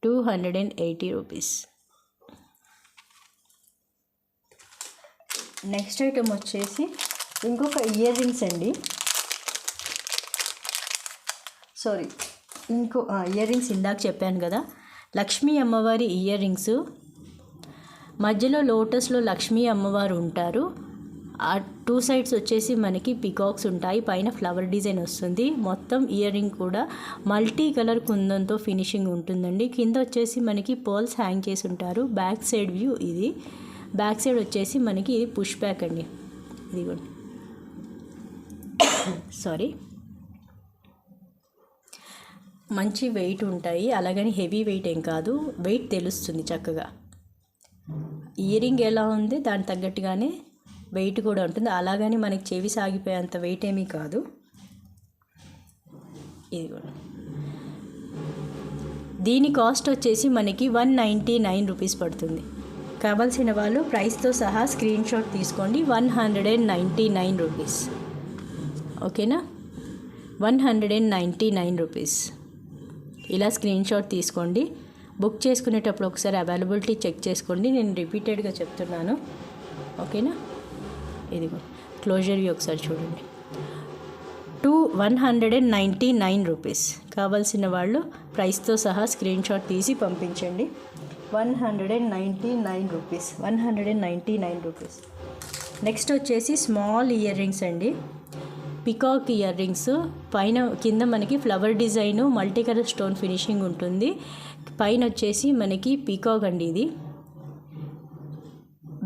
280 రూపీస్. నెక్స్ట్ ఐటమ్ వచ్చేసి ఇంకొక ఇయర్ రింగ్స్ అండి. ఇయర్ రింగ్స్ ఇందాక చెప్పాను కదా, లక్ష్మీ అమ్మవారి ఇయర్ రింగ్స్. మధ్యలో లోటస్లో లక్ష్మీ అమ్మవారు ఉంటారు. ఆ టూ సైడ్స్ వచ్చేసి మనకి పికాక్స్ ఉంటాయి. పైన ఫ్లవర్ డిజైన్ వస్తుంది. మొత్తం ఇయర్ రింగ్ కూడా మల్టీ కలర్ కుందంతో ఫినిషింగ్ ఉంటుందండి. కింద వచ్చేసి మనకి పర్ల్స్ హ్యాంగ్ చేసి ఉంటారు. బ్యాక్ సైడ్ వ్యూ ఇది. బ్యాక్ సైడ్ వచ్చేసి మనకి ఇది పుష్ బ్యాక్ అండి. ఇదిగోండి, మంచి వెయిట్ ఉంటాయి. అలాగని హెవీ వెయిట్ ఏం కాదు, వెయిట్ తెలుస్తుంది చక్కగా. ఇయర్ రింగ్ ఎలా ఉంది దాని తగ్గట్టుగానే వెయిట్ కూడా ఉంటుంది. అలాగని మనకి చెవి సాగిపోయేంత వెయిట్ ఏమీ కాదు. ఇది కూడా. దీని కాస్ట్ వచ్చేసి మనకి 199 రూపీస్ పడుతుంది. కావాల్సిన వాళ్ళు ప్రైస్తో సహా స్క్రీన్ షాట్ తీసుకోండి. 199 రూపీస్. ఓకేనా, 199 రూపీస్. ఇలా స్క్రీన్ షాట్ తీసుకోండి. బుక్ చేసుకునేటప్పుడు ఒకసారి అవైలబిలిటీ చెక్ చేసుకోండి. నేను రిపీటెడ్గా చెప్తున్నాను. ఓకేనా, ఇదిగో క్లోజర్ వ్యూ ఒకసారి చూడండి. 199 రూపీస్. కావాల్సిన వాళ్ళు ప్రైస్తో సహా స్క్రీన్ షాట్ తీసి పంపించండి. 199 రూపీస్. 199 రూపీస్. నెక్స్ట్ వచ్చేసి స్మాల్ ఇయర్ రింగ్స్ అండి. Peacock ear rings. పైన కింద మనకి flower design, multi colour stone finishing ఉంటుంది. పైన వచ్చేసి మనకి పికాక్ అండి. ఇది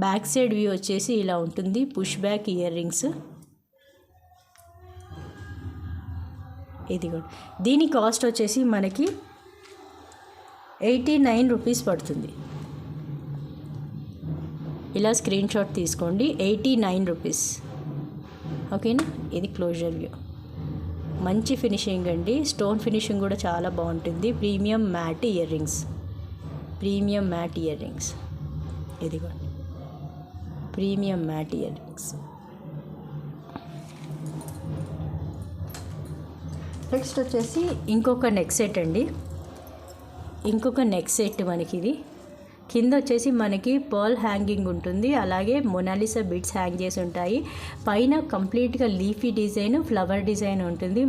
బ్యాక్ సైడ్ వ్యూ వచ్చేసి ఇలా ఉంటుంది. Push back ear rings. ఇది కూడా దీని కాస్ట్ వచ్చేసి మనకి 89 రూపీస్ పడుతుంది. ఇలా స్క్రీన్ షాట్ తీసుకోండి. 89 రూపీస్. ఓకేనా, ఇది క్లోజర్ వ్యూ. మంచి ఫినిషింగ్ అండి. స్టోన్ ఫినిషింగ్ కూడా చాలా బాగుంటుంది. Premium matte ear rings. Premium matte ear rings. ఇది కూడా premium matte ear rings. Next వచ్చేసి ఇంకొక నెక్ సెట్ అండి. ఇంకొక నెక్ సెట్ మనకి ఇది. కింద వచ్చేసి మనకి పర్ల్ హ్యాంగింగ్ ఉంటుంది. అలాగే మొనాలిసా బిట్స్ హ్యాంగ్ చేసి ఉంటాయి. పైన కంప్లీట్గా లీఫీ డిజైన్, ఫ్లవర్ డిజైన్ ఉంటుంది.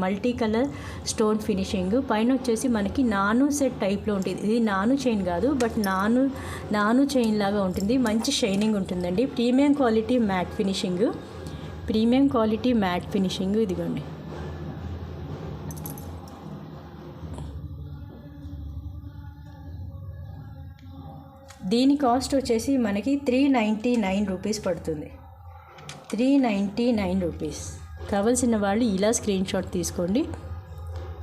Multi colour stone finishing. పైన వచ్చేసి మనకి నాను సెట్ టైప్లో ఉంటుంది. ఇది నాను చైన్ కాదు, బట్ నాను చైన్ లాగా ఉంటుంది. మంచి షైనింగ్ ఉంటుందండి. Premium quality matte finishing. Premium quality matte finishing. ఇదిగోండి. దీని కాస్ట్ వచ్చేసి మనకి 399 రూపీస్ పడుతుంది. 399 రూపీస్. కావాల్సిన వాళ్ళు ఇలా స్క్రీన్ షాట్ తీసుకోండి.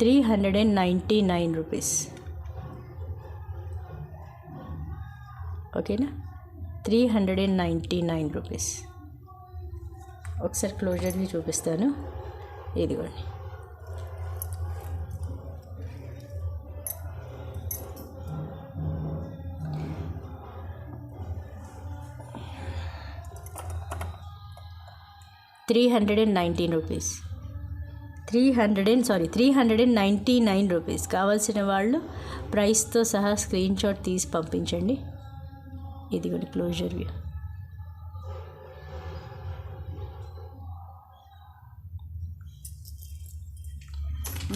399 రూపీస్. ఓకేనా, 399 రూపీస్. ఒకసారి క్లోజర్ని చూపిస్తాను. ఇదిగోండి. $399 రూపీస్. 399 రూపీస్. కావాల్సిన వాళ్ళు ప్రైస్తో సహా స్క్రీన్ షాట్ తీసి పంపించండి. ఇది కూడా క్లోజర్ వ్యూ.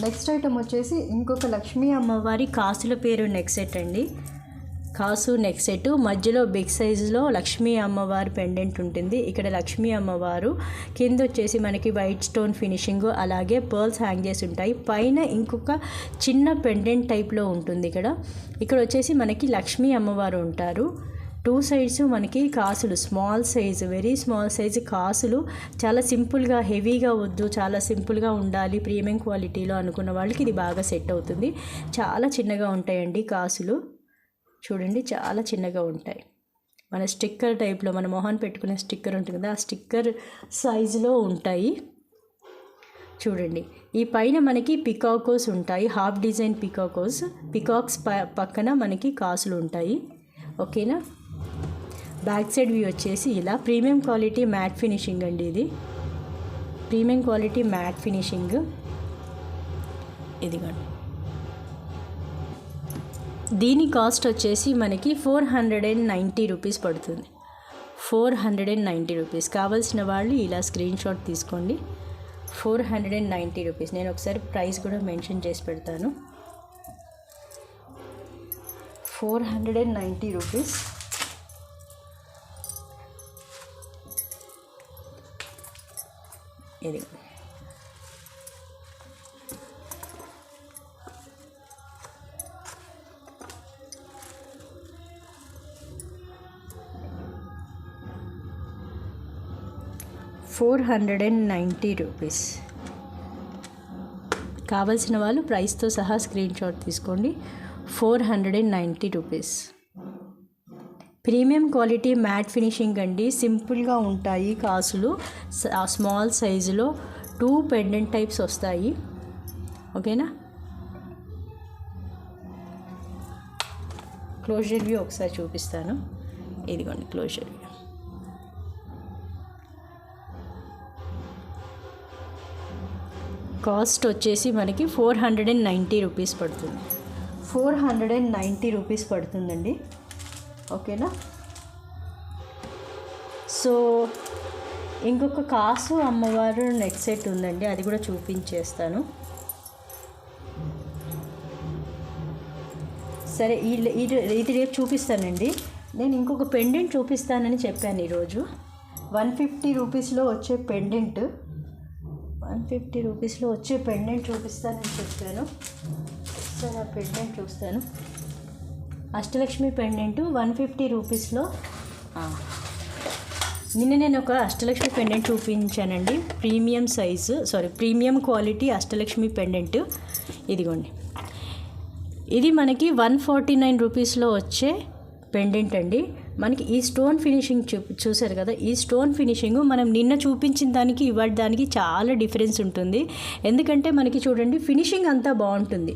నెక్స్ట్ ఐటమ్ వచ్చేసి ఇంకొక లక్ష్మీ అమ్మవారి కాసుల పేరు నెక్ సెట్ అండి. కాసు నెక్ సెట్. మధ్యలో బిగ్ సైజులో లక్ష్మీ అమ్మవారు పెండెంట్ ఉంటుంది. ఇక్కడ లక్ష్మీ అమ్మవారు కింద వచ్చేసి మనకి వైట్ స్టోన్ ఫినిషింగ్, అలాగే పర్ల్స్ హ్యాంగ్ చేసి ఉంటాయి. పైన ఇంకొక చిన్న పెండెంట్ టైప్లో ఉంటుంది. ఇక్కడ వచ్చేసి మనకి లక్ష్మీ అమ్మవారు ఉంటారు. 2 సైడ్స్ మనకి కాసులు, small size, very small size కాసులు. చాలా సింపుల్గా, హెవీగా వద్దు, చాలా సింపుల్గా ఉండాలి, ప్రీమియం క్వాలిటీలో అనుకున్న వాళ్ళకి ఇది బాగా సెట్ అవుతుంది. చాలా చిన్నగా ఉంటాయండి కాసులు. చూడండి, చాలా చిన్నగా ఉంటాయి. మన స్టిక్కర్ టైప్లో, మన మొహాన్ పెట్టుకునే స్టిక్కర్ ఉంటుంది కదా, ఆ స్టిక్కర్ సైజులో ఉంటాయి. చూడండి, ఈ పైన మనకి పికాకోస్ ఉంటాయి. హాఫ్ డిజైన్ పికాక్స్ పక్కన మనకి కాసులు ఉంటాయి. ఓకేనా. బ్యాక్ సైడ్ వ్యూ వచ్చేసి ఇలా. ప్రీమియం క్వాలిటీ మ్యాట్ ఫినిషింగ్ అండి. ఇది ప్రీమియం క్వాలిటీ మ్యాట్ ఫినిషింగ్. ఇదిగోండి. దీని కాస్ట్ వచ్చేసి మనకి 490 రూపీస్ పడుతుంది. 490 రూపీస్. కావాల్సిన వాళ్ళు ఇలా స్క్రీన్ షాట్ తీసుకోండి. 490 రూపీస్. నేను ఒకసారి ప్రైస్ కూడా మెన్షన్ చేసి పెడతాను. 490 రూపీస్. ఇది $490 రూపీస్. కావాల్సిన వాళ్ళు ప్రైస్తో సహా స్క్రీన్ షాట్ తీసుకోండి. 490 rupees. Premium quality matte finishing అండి. సింపుల్గా ఉంటాయి కాసులు. స్మాల్ సైజులో 2 పెండెంట్ టైప్స్ వస్తాయి. ఓకేనా. క్లోజర్ వ్యూ ఒకసారి చూపిస్తాను. ఇదిగోండి క్లోజర్. కాస్ట్ వచ్చేసి మనకి 490 రూపీస్ పడుతుంది. 490 రూపీస్ పడుతుందండి. ఓకేనా. సో ఇంకొక కాసు అమ్మవారు నెక్ సెట్ ఉందండి, అది కూడా చూపించేస్తాను. సరే ఇది రేపు చూపిస్తానండి. నేను ఇంకొక పెండెంట్ చూపిస్తానని చెప్పాను ఈరోజు. 150 రూపీస్లో వచ్చే పెండెంట్, 150 రూపీస్లో వచ్చే పెండెంట్ చూపిస్తానని చెప్పాను. సో ఆ పెండెంట్ చూస్తాను. అష్టలక్ష్మి పెండెంట్ 150 రూపీస్లో. నిన్న నేను ఒక అష్టలక్ష్మి పెండెంట్ చూపించానండి, ప్రీమియం క్వాలిటీ అష్టలక్ష్మి పెండెంట్. ఇదిగోండి, ఇది మనకి 149 రూపీస్లో వచ్చే పెండెంట్ అండి. మనకి ఈ స్టోన్ ఫినిషింగ్ చూసారు కదా, ఈ స్టోన్ ఫినిషింగ్ మనం నిన్న చూపించిన దానికి ఇవాళ దానికి చాలా డిఫరెన్స్ ఉంటుంది. ఎందుకంటే మనకి చూడండి ఫినిషింగ్ అంతా బాగుంటుంది.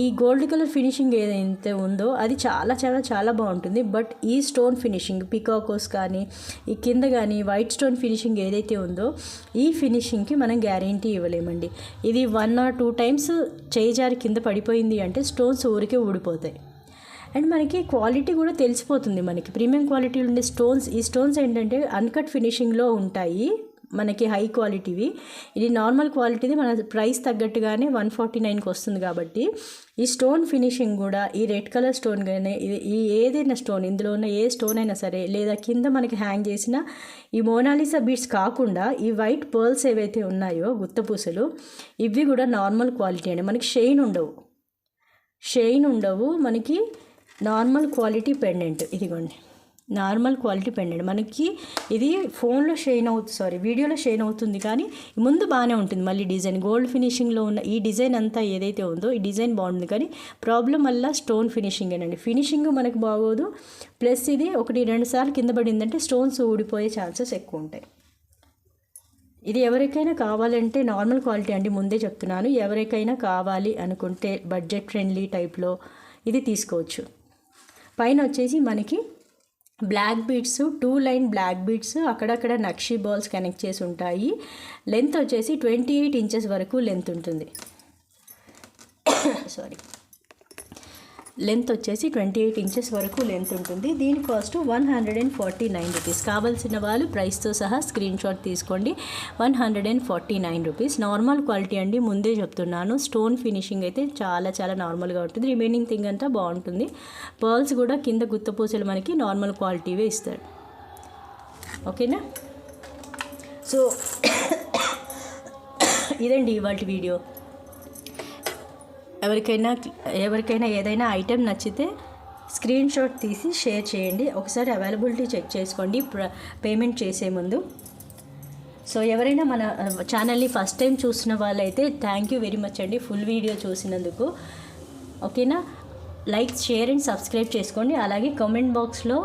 ఈ గోల్డ్ కలర్ ఫినిషింగ్ ఏదైతే ఉందో అది చాలా చాలా చాలా బాగుంటుంది. బట్ ఈ స్టోన్ ఫినిషింగ్ పికాకోస్ కానీ ఈ కింద కానీ వైట్ స్టోన్ ఫినిషింగ్ ఏదైతే ఉందో ఈ ఫినిషింగ్కి మనం గ్యారెంటీ ఇవ్వలేమండి. ఇది 1 or 2 టైమ్స్ చేయి జారి కింద పడిపోయింది అంటే స్టోన్స్ ఊరికే ఊడిపోతాయి. అండ్ మనకి క్వాలిటీ కూడా తెలిసిపోతుంది. మనకి ప్రీమియం క్వాలిటీ ఉండే ఈ స్టోన్స్ ఏంటంటే అన్కట్ ఫినిషింగ్లో ఉంటాయి, మనకి హై క్వాలిటీవి. ఇది నార్మల్ క్వాలిటీది మన ప్రైస్ తగ్గట్టుగానే 149కి వస్తుంది. కాబట్టి ఈ స్టోన్ ఫినిషింగ్ కూడా ఈ రెడ్ కలర్ స్టోన్ కానీ ఈ ఏదైనా స్టోన్, ఇందులో ఉన్న ఏ స్టోన్ అయినా సరే, లేదా కింద మనకి హ్యాంగ్ చేసిన ఈ మోనాలిసా బీడ్స్ కాకుండా ఈ వైట్ పర్ల్స్ ఏవైతే ఉన్నాయో గుత్తపూసలు, ఇవి కూడా నార్మల్ క్వాలిటీ అండి. మనకి షైన్ ఉండవు. మనకి నార్మల్ క్వాలిటీ పెండెంట్. ఇదిగోండి నార్మల్ క్వాలిటీ పెండెంట్. మనకి ఇది వీడియోలో షైన్ అవుతుంది కానీ ముందు బాగానే ఉంటుంది. మళ్ళీ డిజైన్ గోల్డ్ ఫినిషింగ్లో ఉన్న ఈ డిజైన్ అంతా ఏదైతే ఉందో ఈ డిజైన్ బాగుంటుంది, కానీ ప్రాబ్లం వల్ల స్టోన్ ఫినిషింగేనండి. ఫినిషింగ్ మనకు బాగోదు. ప్లస్ ఇది 1-2 సార్లు కింద పడిందంటే స్టోన్స్ ఊడిపోయే ఛాన్సెస్ ఎక్కువ ఉంటాయి. ఇది ఎవరికైనా కావాలంటే నార్మల్ క్వాలిటీ అండి, ముందే చెప్తున్నాను. ఎవరికైనా కావాలి అనుకుంటే బడ్జెట్ ఫ్రెండ్లీ టైప్లో ఇది తీసుకోవచ్చు. పైన వచ్చేసి మనకి black beads, 2 line black beads, అక్కడక్కడ నక్షీ బాల్స్ కనెక్ట్ చేసి ఉంటాయి. లెంత్ వచ్చేసి 28 ఇంచెస్ వరకు లెంత్ ఉంటుంది. లెంత్ వచ్చేసి 28 ఇంచెస్ వరకు లెంత్ ఉంటుంది. దీని కాస్ట్ 149 రూపీస్. కావాల్సిన వాళ్ళు ప్రైస్తో సహా స్క్రీన్ షాట్ తీసుకోండి. 149 రూపీస్. నార్మల్ క్వాలిటీ అండి, ముందే చెప్తున్నాను. స్టోన్ ఫినిషింగ్ అయితే చాలా చాలా నార్మల్గా ఉంటుంది. రిమైనింగ్ థింగ్ అంతా బాగుంటుంది. పర్ల్స్ కూడా కింద గుత్తపూసలు మనకి నార్మల్ క్వాలిటీవే ఇస్తాడు. ఓకేనా. సో ఇదండి ఇవాళ వీడియో. ఎవరికైనా ఏదైనా ఐటెం నచ్చితే స్క్రీన్ షాట్ తీసి షేర్ చేయండి. ఒకసారి అవైలబిలిటీ చెక్ చేసుకోండి పేమెంట్ చేసే ముందు. సో ఎవరైనా మన ఛానల్ని ఫస్ట్ టైం చూసిన వాళ్ళైతే థ్యాంక్ యూ వెరీ మచ్ అండి ఫుల్ వీడియో చూసినందుకు. ఓకేనా. లైక్, షేర్ అండ్ సబ్స్క్రైబ్ చేసుకోండి. అలాగే కామెంట్ బాక్స్లో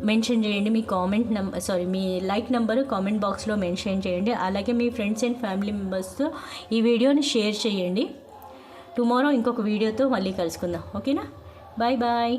మెన్షన్ చేయండి మీ లైక్ నెంబరు కామెంట్ బాక్స్లో మెన్షన్ చేయండి. అలాగే మీ ఫ్రెండ్స్ అండ్ ఫ్యామిలీ మెంబర్స్తో ఈ వీడియోని షేర్ చేయండి. టుమారో ఇంకొక వీడియోతో మళ్ళీ కలుసుకుందాం. ఓకేనా. Bye bye.